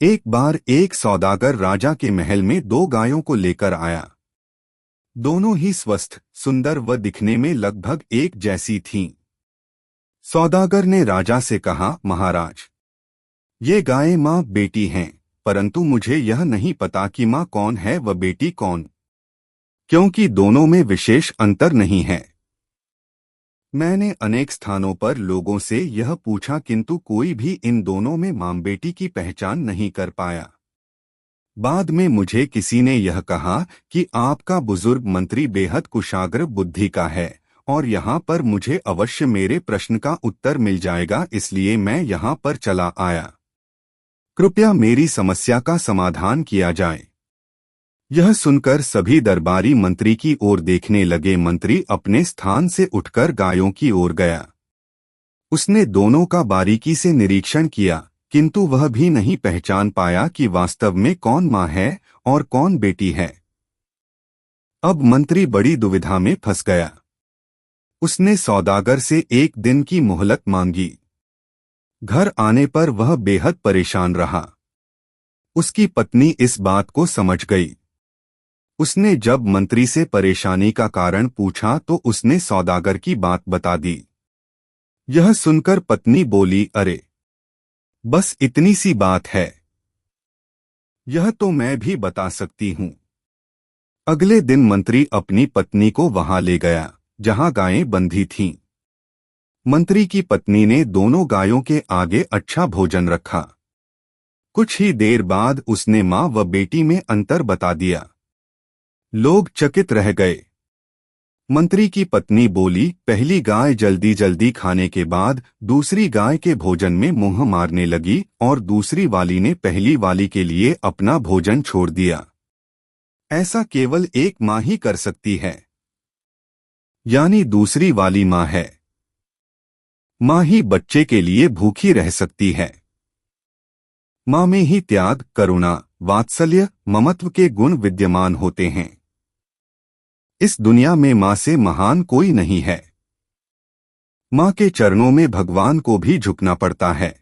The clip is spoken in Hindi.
एक बार एक सौदागर राजा के महल में दो गायों को लेकर आया। दोनों ही स्वस्थ, सुंदर व दिखने में लगभग एक जैसी थीं। सौदागर ने राजा से कहा, महाराज, ये गायें माँ बेटी हैं, परंतु मुझे यह नहीं पता कि माँ कौन है व बेटी कौन, क्योंकि दोनों में विशेष अंतर नहीं है। मैंने अनेक स्थानों पर लोगों से यह पूछा, किंतु कोई भी इन दोनों में मां बेटी की पहचान नहीं कर पाया। बाद में मुझे किसी ने यह कहा कि आपका बुजुर्ग मंत्री बेहद कुशाग्र बुद्धि का है और यहाँ पर मुझे अवश्य मेरे प्रश्न का उत्तर मिल जाएगा, इसलिए मैं यहाँ पर चला आया। कृपया मेरी समस्या का समाधान किया जाए। यह सुनकर सभी दरबारी मंत्री की ओर देखने लगे। मंत्री अपने स्थान से उठकर गायों की ओर गया। उसने दोनों का बारीकी से निरीक्षण किया, किंतु वह भी नहीं पहचान पाया कि वास्तव में कौन मां है और कौन बेटी है। अब मंत्री बड़ी दुविधा में फंस गया। उसने सौदागर से एक दिन की मोहलत मांगी। घर आने पर वह बेहद परेशान रहा। उसकी पत्नी इस बात को समझ गई। उसने जब मंत्री से परेशानी का कारण पूछा तो उसने सौदागर की बात बता दी। यह सुनकर पत्नी बोली, अरे, बस इतनी सी बात है, यह तो मैं भी बता सकती हूँ। अगले दिन मंत्री अपनी पत्नी को वहां ले गया जहां गायें बंधी थीं। मंत्री की पत्नी ने दोनों गायों के आगे अच्छा भोजन रखा। कुछ ही देर बाद उसने मां व बेटी में अंतर बता दिया। लोग चकित रह गए। मंत्री की पत्नी बोली, पहली गाय जल्दी जल्दी खाने के बाद दूसरी गाय के भोजन में मुंह मारने लगी और दूसरी वाली ने पहली वाली के लिए अपना भोजन छोड़ दिया। ऐसा केवल एक मां ही कर सकती है, यानी दूसरी वाली मां है। मां ही बच्चे के लिए भूखी रह सकती है। मां में ही त्याग, करुणा, वात्सल्य, ममत्व के गुण विद्यमान होते हैं। इस दुनिया में मां से महान कोई नहीं है। मां के चरणों में भगवान को भी झुकना पड़ता है।